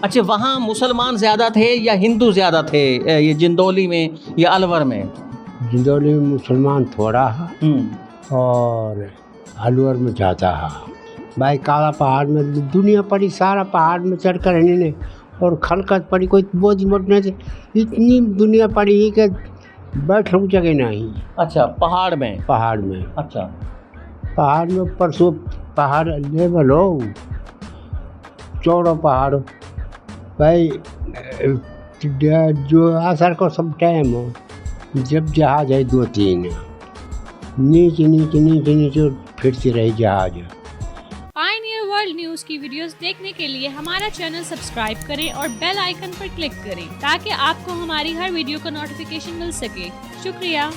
अच्छा, वहाँ मुसलमान ज़्यादा थे या हिंदू ज़्यादा थे, ये जिंदौली में या अलवर में? जिंदौली में मुसलमान थोड़ा है और अलवर में ज़्यादा है। भाई काला पहाड़ में दुनिया पड़ी, सारा पहाड़ में चढ़ कर ने और खलकत पड़ी, कोई बोझ मोट नहीं थे, इतनी दुनिया पड़ी है कि बैठ रुक जगह नहीं। अच्छा, पहाड़ में? पहाड़ में, अच्छा, पहाड़ में परसों पहाड़ लेवल हो, चौड़ा पहाड़ हो भाई। जो असर को सब टाइम हो, जब जहाज है 2-3 नीचे नीचे नीचे नीचे फिरती रही जहाज। पायनियर वर्ल्ड न्यूज की वीडियोस देखने के लिए हमारा चैनल सब्सक्राइब करें और बेल आइकन पर क्लिक करें ताकि आपको हमारी हर वीडियो का नोटिफिकेशन मिल सके। शुक्रिया।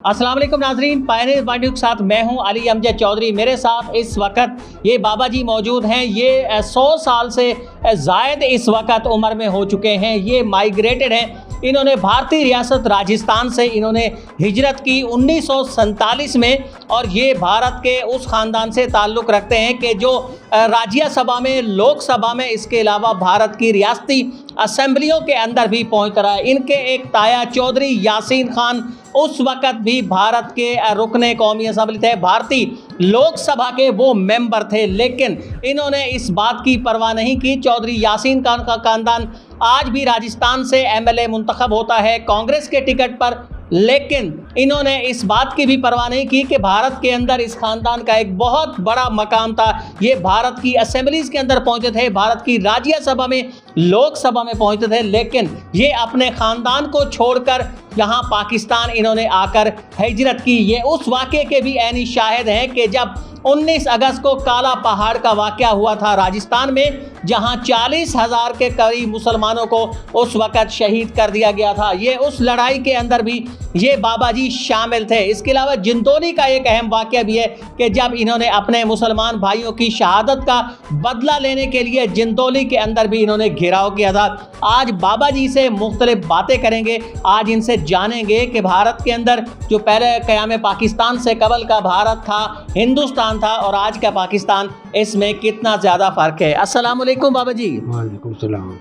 अस्सलाम वालेकुम नाजरीन, पायनियर वर्ल्ड न्यूज़ के साथ मैं हूं अली अमजद चौधरी। मेरे साथ इस वक्त ये बाबा जी मौजूद हैं। ये 100 साल से ज़ायद इस वक्त उम्र में हो चुके हैं। ये माइग्रेटेड हैं। इन्होंने भारतीय रियासत राजस्थान से इन्होंने हिजरत की 1947 में, और ये भारत के उस ख़ानदान से ताल्लुक़ रखते हैं कि जो राज्यसभा में, लोकसभा में, इसके अलावा भारत की रियासती असेंबलियों के अंदर भी पहुँचता रहा है। इनके एक ताया चौधरी यासीन खान उस वक़्त भी भारत के रुकने कौमी असम्बली थे, भारतीय लोकसभा के वो मेंबर थे, लेकिन इन्होंने इस बात की परवाह नहीं की। चौधरी यासीन खान का ख़ानदान आज भी राजस्थान से एमएलए मुंतखब होता है कांग्रेस के टिकट पर, लेकिन इन्होंने इस बात की भी परवाह नहीं की कि भारत के अंदर इस ख़ानदान का एक बहुत बड़ा मकाम था। ये भारत की असेंबलीज़ के अंदर पहुंचे थे, भारत की राज्यसभा में, लोकसभा में पहुंचे थे, लेकिन ये अपने ख़ानदान को छोड़कर यहाँ पाकिस्तान इन्होंने आकर हिजरत की। ये उस वाक़े के भी ऐनी शाहिद हैं कि जब 19 अगस्त को काला पहाड़ का वाक़या हुआ था राजस्थान में, जहां 40,000 के करीब मुसलमानों को उस वक़्त शहीद कर दिया गया था। ये उस लड़ाई के अंदर भी ये बाबा जी शामिल थे। इसके अलावा जिंदौली का एक अहम वाक़या भी है कि जब इन्होंने अपने मुसलमान भाइयों की शहादत का बदला लेने के लिए जिंदौली के अंदर भी इन्होंने घेराव किया था। आज बाबा जी से मुख्तलिफ बातें करेंगे, आज इनसे जानेंगे कि भारत के अंदर जो पहले क़याम पाकिस्तान से कबल का भारत था, हिंदुस्तान था, और आज का पाकिस्तान, इसमें कितना ज़्यादा फ़र्क है। अस्सलाम वालेकुम बाबा जी। वालेकुम सलाम।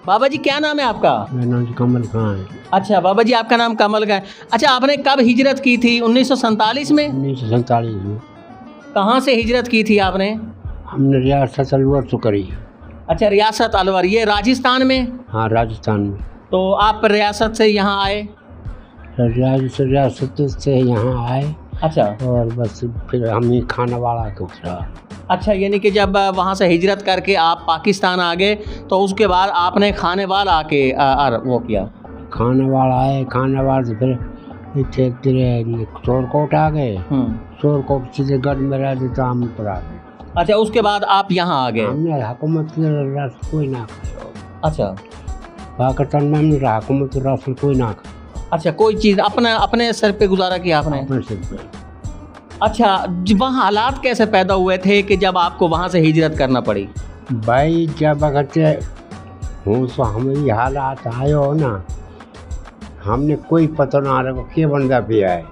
बाबा जी क्या नाम है आपका? मेरा नाम कमल खान है। अच्छा बाबा जी, आपका नाम कमल का है। अच्छा, आपने कब हिजरत की थी? 1947 में? 1947 में। कहाँ से हिजरत की थी आपने? हमने रियासत अलवर से करी। अच्छा, रियासत अलवर, ये राजस्थान में? हाँ, राजस्थान में। तो आप रियासत से यहाँ आए? रियासत से यहाँ आए। अच्छा, और बस फिर हम ही खाना वाला के उतरा। अच्छा, यानी कि जब वहाँ से हिजरत करके आप पाकिस्तान आ गए तो उसके बाद आपने खाने वाला आके वो किया? खाने वाला आए, खाने वाले से फिर इतने शोरकोट आ गए। शोरकोट से गढ़ में रह तो हम पर आ गए। अच्छा, उसके बाद आप यहाँ आ गए? हमने हुकूमत कोई ना खाया। अच्छा, पाकिस्तान में हमने हुकूमत रास्ते कोई ना खाया। अच्छा, कोई चीज़ अपने सर पे गुजारा किया आपने? अपने सिर पे। अच्छा, वहाँ हालात कैसे पैदा हुए थे कि जब आपको वहाँ से हिजरत करना पड़ी? भाई जब अगर हूँ तो हमें हालात आए हो ना, हमने कोई पता ना रखो के बंदा भी आए।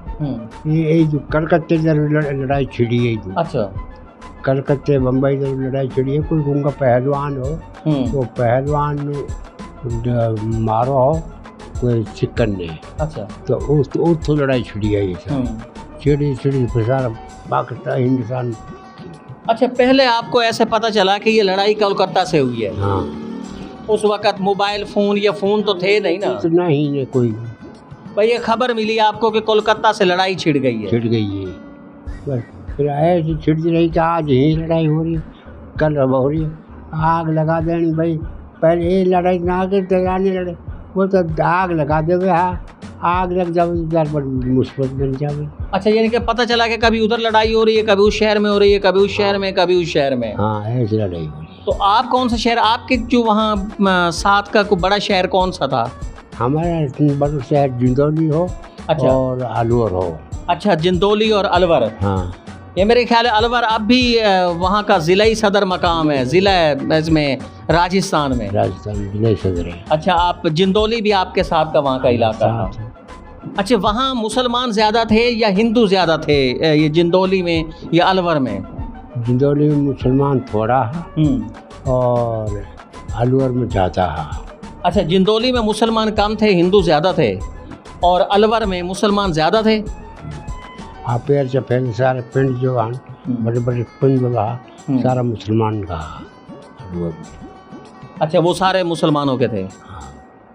ये जो कलकत्ते लड़ाई छिड़ी है। अच्छा, कलकत्ते बम्बई लड़ाई छिड़ी है। कोई उनका पहलवान हो तो पहलवान मारो हो, कोई चिकन ने। अच्छा, तो उस लड़ाई छिड़ी है। ये सब छिड़ी सारा पाकिस्तान हिंदुस्तान। अच्छा, पहले आपको ऐसे पता चला कि ये लड़ाई कोलकाता से हुई है? हाँ। उस वक़्त मोबाइल फ़ोन या फ़ोन तो थे नहीं ना? तो नहीं ने कोई। भाई ये खबर मिली आपको कि कोलकाता से लड़ाई छिड़ गई है? छिड़ गई है। बस फिर ऐसी छिड़ती रही कि आज ही लड़ाई हो रही है, कल हो रही है। आग लगा देनी भाई। पहले ये लड़ाई ना आगे तैयारी लड़े, वो तो आग लगा देवे। हाँ, आग लग जावे इधर पर मुसीबत बन जावे। अच्छा, यानी कि पता चला कि कभी उधर लड़ाई हो रही है, कभी उस शहर में हो रही है, कभी उस शहर में, कभी उस शहर में। हाँ, ऐसी लड़ाई हो रही है। तो आप कौन सा शहर, आपके जो वहाँ साथ का कोई बड़ा शहर कौन सा था? हमारा बड़ा शहर जिंदौली हो। अच्छा, और अलवर हो। अच्छा, जिंदौली और अलवर। हाँ, ये मेरे ख्याल है अलवर अब भी वहाँ का ज़िलाई सदर मकाम है, ज़िला इसमें राजस्थान में। राजस्थान जिला सदर है। अच्छा, आप जिंदौली भी आपके साथ का वहाँ का इलाका था? अच्छा, वहाँ मुसलमान ज़्यादा थे या हिंदू ज़्यादा थे, ये जिंदौली में या अलवर में? जिंदौली में मुसलमान थोड़ा है और अलवर में जाता है। अच्छा, जिंदौली में मुसलमान कम थे, हिंदू ज़्यादा थे, और अलवर में मुसलमान ज़्यादा थे। हाँ, पैर से पहले सारे पिंड जो हैं, बड़े बड़े पिंड जो है, सारा मुसलमान का अलवर में। अच्छा, वो सारे मुसलमानों के थे। हाँ।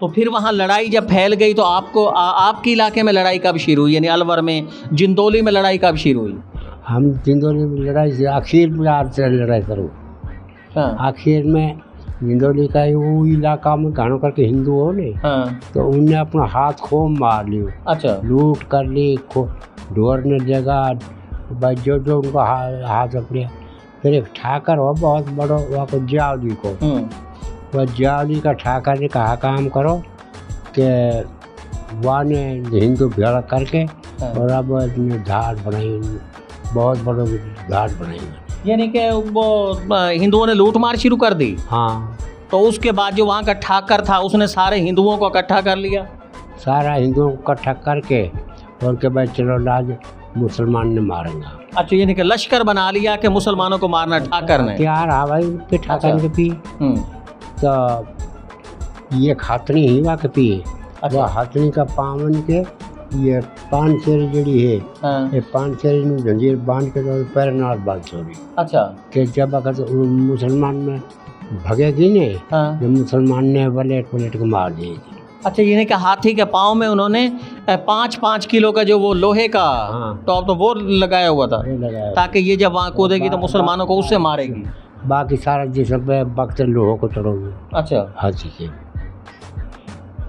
तो फिर वहाँ लड़ाई जब फैल गई तो आपको आपके इलाके में लड़ाई कब शुरू हुई, यानी अलवर में, जिंदौली में लड़ाई कब शुरू हुई? हम जिंदौली में लड़ाई से आखिर में आपसे लड़ाई करो। हाँ आखिर में जिंदौली का वो इलाका में घणों करके हिंदू हो ने, हाँ। तो उनने अपना हाथ खूब मार लियो, अच्छा। लूट कर ली, ढोरने जगह भाई जो जो उनका हाथ अपने। फिर एक ठाकर हो बहुत बड़ो, वहाँ को जावली को, वह जावली का ठाकर ने कहा काम करो कि वहाँ ने हिंदू भेड़ा करके और अब घाट बनाई, बहुत बड़ो घाट बनाई, यानी कि वो हिंदुओं ने लूट मार शुरू कर दी। हाँ। तो उसके बाद जो वहाँ का ठाकर था उसने सारे हिंदुओं को इकट्ठा कर लिया। सारा हिंदुओं को इकट्ठा करके और के बाद चलो आज मुसलमान ने मारेंगे। अच्छा, यानी कि लश्कर बना लिया कि मुसलमानों को मारना ठाकर ने। यार हाँ भाई, पे ठाकर ने पी तो ये खातनी ही वहाँ के पिए। वह हाथनी का पावन के ये 5 शेरी जड़ी है, ये 5 शेरी में जंजीर बांध के तो पैर नाल बांध छोड़ी। अच्छा। कि जब अगर मुसलमान में भगेगी ने, जो मुसलमान ने वलेट के मार देगी। अच्छा, यानी कि हाथी के पाँव में उन्होंने 5-5 किलो का जो वो लोहे का टॉप तो वो लगाया हुआ था, ताकि ये जब वहाँ कूदेगी तो मुसलमानों को उससे मारेगी। बाकी सारा जिसम पे वक्त लोगों को चढ़ोगे। अच्छा। हाथी के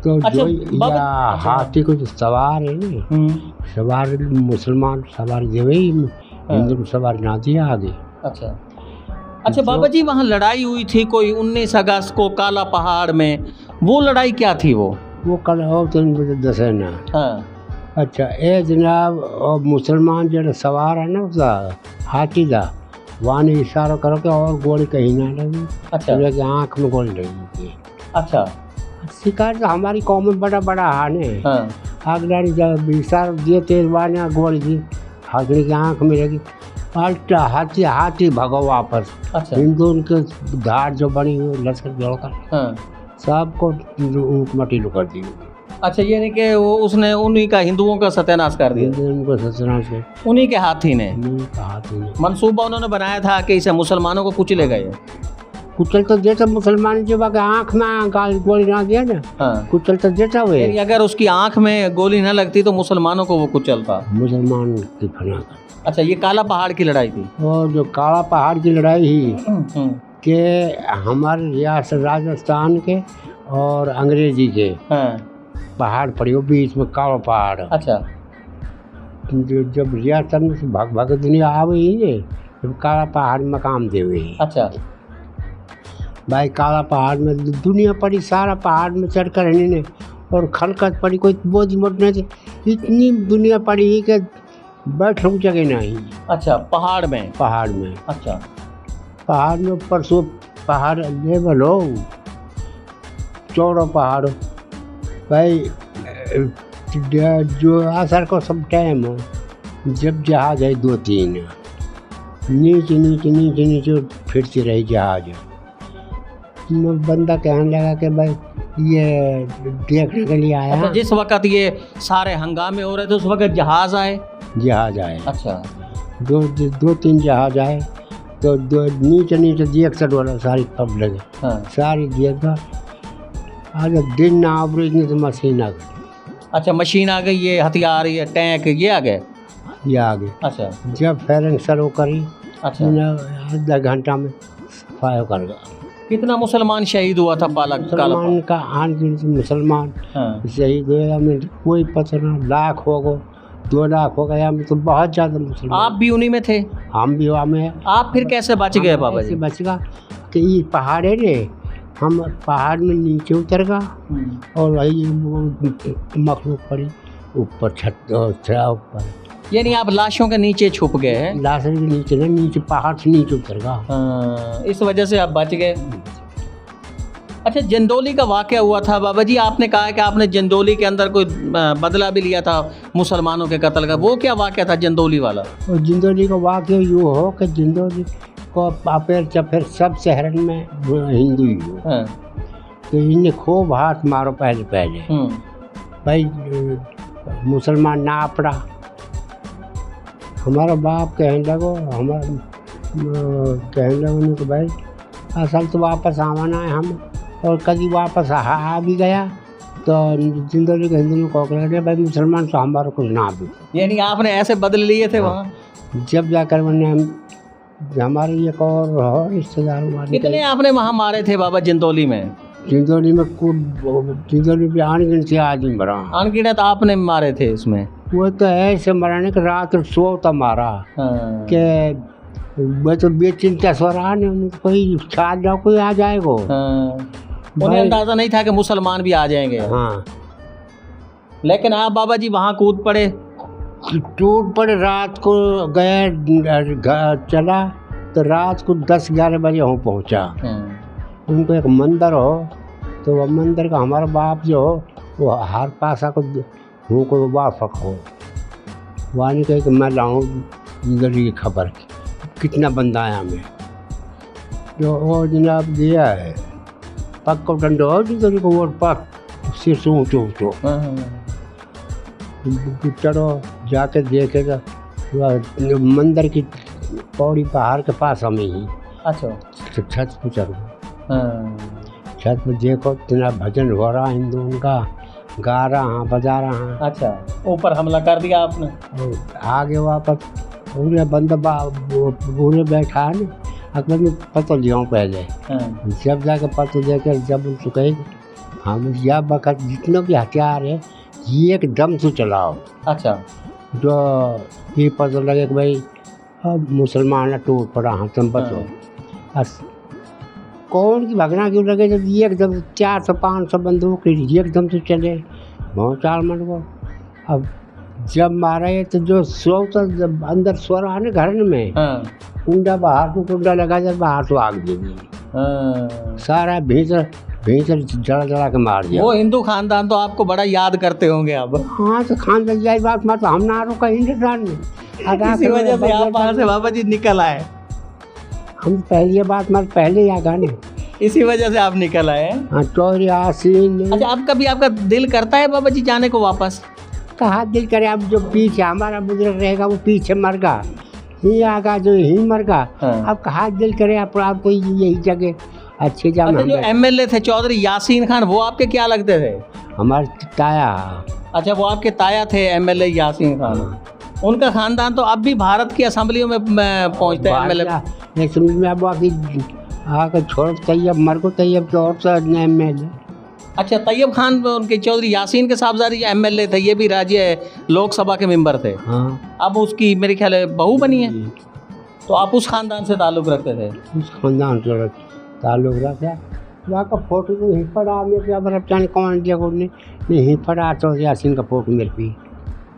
तो अच्छा, जो या हाथी को जो सवार है ना, सवार मुसलमान सवार जो हिंदू सवार ना दिया आगे। अच्छा। अच्छा बाबा जी, वहाँ लड़ाई हुई थी कोई 19 अगस्त को काला पहाड़ में, वो लड़ाई क्या थी? वो कल हो तो दसेना। हाँ। अच्छा, ए जनाब, और मुसलमान जो सवार है ना उसका हाथी का, वहाँ ने इशारा करो कि और गोली कहीं ना लगी। अच्छा। आँख में गोली लगी थी। अच्छा। शिकार तो हमारी कौम में बड़ा बड़ा हान है। अगला जब इशारा दिए तेज वाने गोली दी, हाथी की आँख में लगी, पलटा हाथी भगो वापस। अच्छा। हिंदू उनके धार जो बनी हुई लश्कर जोड़कर सबको मटी कर दी। अच्छा, यानी कि वो उसने उन्हीं का हिंदुओं का सत्यानाश कर दिया। उनको सत्यानाश है उन्हीं के हाथी ने। मंसूबा उन्होंने बनाया था कि इसे मुसलमानों को कुचले गए। कुचल तो देता मुसलमान जब आँख में गोली ना दिया ना, कुचल तो देता हुए। अगर उसकी आँख में गोली ना लगती तो मुसलमानों को वो कुचलता। मुसलमान की फना। अच्छा, ये काला पहाड़ की लड़ाई थी। और जो काला पहाड़ की लड़ाई ही के हमारे रियासत राजस्थान के और अंग्रेजी के पहाड़ पड़ी हो बीच में काला पहाड़। अच्छा। जब रियासत में से भाग दुनिया आवे ही ने, जब काला पहाड़ मकाम दे हुए। अच्छा भाई, काला पहाड़ में दुनिया पड़ी, सारा पहाड़ में चढ़ कर रहने ने, और खलकत पड़ी, कोई बोझ मोट नहीं थी, इतनी दुनिया पड़ी ही कि बैठ रुक जगह नहीं। अच्छा, पहाड़ में। अच्छा, पहाड़ में ऊपर से पहाड़ लेवल हो, चौड़ा पहाड़ हो भाई। जो असर को सब टाइम हो, जब जहाज है 2-3 नीचे फिरती रही जहाज। बंदा कहने लगा कि भाई ये देखने के लिए आया। अच्छा, जिस वक्त ये सारे हंगामे हो रहे थे उस वक्त जहाज आए। अच्छा। 2-3 जहाज आए, तो नीचे देख वाला सारी पब्लिक सारी देखा। आज दिन ना आवरे तो मशीन आ गई। अच्छा, मशीन आ गई, ये हथियार, ये टैंक, ये आ गए। अच्छा। जब फायरिंग शुरू करी, अच्छा, आधा घंटा में फायर कर गया। कितना मुसलमान शहीद हुआ था मुसलमान का मुसलमान शहीद हुआ में कोई पता ना, लाख हो गो, 2 लाख हो गया, तो बहुत ज़्यादा मुसलमान। आप भी उन्हीं में थे? हम भी वहाँ में। आप फिर कैसे बच गए बाबा जी? बच गया कि ये पहाड़ है ने, हम पहाड़ में नीचे उतर गया और वही मखलूक पड़ी ऊपर छत ऊपर। यानी आप लाशों के नीचे छुप गए हैं? लाशों के नीचे ना, नीचे पहाड़ से नीचे उतर गया। इस वजह से आप बच गए। अच्छा, जंदौली का वाक़या हुआ था बाबा जी, आपने कहा कि आपने जंदौली के अंदर कोई बदला भी लिया था मुसलमानों के कत्ल का, वो क्या वाक़या था जंदौली वाला? और जंदौली का वाक़या यूँ हो कि जंदौली को अपेर चपेर सब शहरन में हिंदू ही हो। हाँ। तो इन्हें खूब हाथ मारो पहले भाई मुसलमान ना अपड़ा। हमारा बाप कहने लगो कि भाई असल तो वापस आवाना है हम, और कभी वापस आ भी गया तो जिंदगी के हिंदू को कह भाई मुसलमान तो हमारा कुछ ना भी। यानी आपने ऐसे बदल लिए थे वहाँ? जब जाकर मैंने हमारे एक और रिश्तेदार हमारे कितने आपने वहाँ मारे थे बाबा जिंदौली में? जिंदौली में जिंदौली में अनगिनत से आदमी मरा। अनगिनत आपने मारे थे इसमें? वो तो ऐसे मराने के रात सोता मारा कि मैं तो बेचिंता सो रहा नहीं, कोई छाल जाओ कोई आ जाएगा। उन्हें अंदाजा नहीं था कि मुसलमान भी आ जाएंगे। हाँ, लेकिन आप बाबा जी वहाँ कूद पड़े। टूट पड़े। रात को गया चला तो रात को 10-11 बजे वहाँ पहुँचा। उनको एक मंदिर हो, तो वह मंदिर का हमारा बाप जो हो वो हर पासा को वाफक हो। वहाँ ने कहा कि मैं लाऊँ जिंदगी की खबर कितना बंदा आया मैं, जो वो जनाब दिया है पक को डंडो हो जिंदगी को वोट पक सिर से ऊँचो चढ़ो। जाके देखे तो मंदिर की पौड़ी पहाड़ के पास हमें ही। अच्छा। छत पर चढ़ो। छत पर देखो इतना भजन हो रहा हिंदुओं का, गा रहा बजा रहा। अच्छा, ऊपर हमला कर दिया आपने? आगे वापस पूरे बंदा पूरे बैठा है ना, अकबर में पता लिया पहले। जब जाके पता देकर जब उनको कहे हम यह वक्त जितने भी हथियार है ये एकदम से चलाओ। अच्छा। जो ये पता लगे कि भाई अब मुसलमान टूट पड़ा हाथ में बचो। कौन की भगना क्यों लगे जब ये एकदम 400-500 बंदूक एकदम से चले बहुत चार मन को। अब जब मारा है तो जो जब अंदर सो रहा है ना घर में, कुंडा बाहर को कुंडा लगा जब बाहर तो आग देगी। सारा भीतर जड़ा के मार दिया। वो हिंदू खानदान तो आपको बड़ा याद करते होंगे अब। हाँ, तो खानदान यही बात मत हम ना रुका हिंदुस्तान में। इसी वजह से आप वहाँ से बाबा जी निकल आए। हम पहली बात मत पहले आ गाने इसी वजह से आप निकल आए। हाँ, चौधरी आसीन। अच्छा, अब कभी आपका दिल करता है बाबा जी जाने को वापस? कहाँ दिल करे, अब जो पीछे हमारा बुजुर्ग रहेगा वो पीछे मर गया, ही आगा जो ही मर गया। अब कहाँ दिल करे आप कोई यही जगह अच्छे जाम। अच्छा, जो एमएलए थे चौधरी यासीन खान, वो आपके क्या लगते थे? हमारे ताया। अच्छा, वो आपके ताया थे एमएलए यासीन खान। उनका खानदान तो अब भी भारत की असेंबलियों में पहुंचते हैं एमएलए। समझ में अब आकर छोड़ तैयब मर को तैयब के और एमएलए। अच्छा, तैयब खान उनके चौधरी यासीन के साहबजादे एमएलए थे, ये भी राज्य लोकसभा के मेंबर थे। हाँ। अब उसकी मेरे ख्याल है बहू बनी है। तो आप उस खानदान से ताल्लुक़ रखते थे? उस खानदान से ताल्लुक़ रखा। वहाँ का फोटो तो यहीं पड़ा मेरे कौन जगह नहीं पड़ा चौधरी यासीन का फोटो मेरे पे।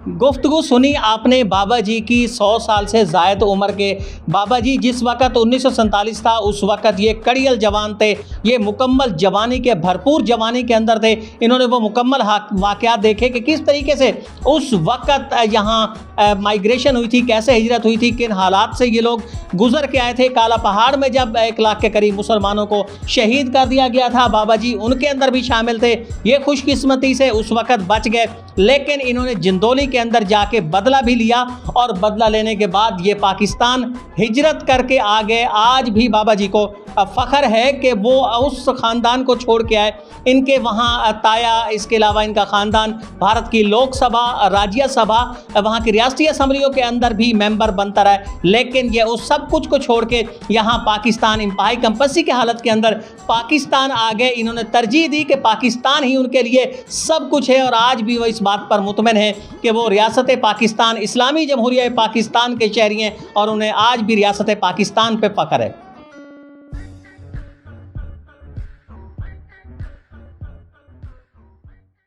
गुफ्तगू सुनी आपने बाबा जी की 100 साल से ज़ायद उम्र के। बाबा जी जिस वक़्त 1947 था उस वक़्त ये कड़ियल जवान थे, ये मुकम्मल जवानी के भरपूर जवानी के अंदर थे। इन्होंने वो मुकम्मल वाक़यात देखे कि किस तरीके से उस वक़्त यहाँ माइग्रेशन हुई थी, कैसे हिजरत हुई थी, किन हालात से ये लोग गुज़र के आए थे। काला पहाड़ में जब 1 लाख के करीब मुसलमानों को शहीद कर दिया गया था, बाबा जी उनके अंदर भी शामिल थे। ये खुशकिस्मती से उस वक़्त बच गए, लेकिन इन्होंने जिंदौली के अंदर जाके बदला भी लिया और बदला लेने के बाद ये पाकिस्तान हिजरत करके आ गए। आज भी बाबा जी को फ़ख्र है कि वो उस ख़ानदान को छोड़ के आए। इनके वहाँ ताया, इसके अलावा इनका ख़ानदान भारत की लोकसभा, राज्यसभा, वहाँ की रियासती असम्बलियों के अंदर भी मेंबर बनता रहा, लेकिन ये उस सब कुछ को छोड़ के यहाँ पाकिस्तान इंतहाई कंपसी की हालत के अंदर पाकिस्तान आ गए। इन्होंने तरजीह दी कि पाकिस्तान ही उनके लिए सब कुछ है और आज भी वो इस बात पर मुतमिन है कि वो रियासत पाकिस्तान, इस्लामी जमहूरिया पाकिस्तान के शहरी हैं और उन्हें आज भी रियासत पाकिस्तान पे फ़ख्र है।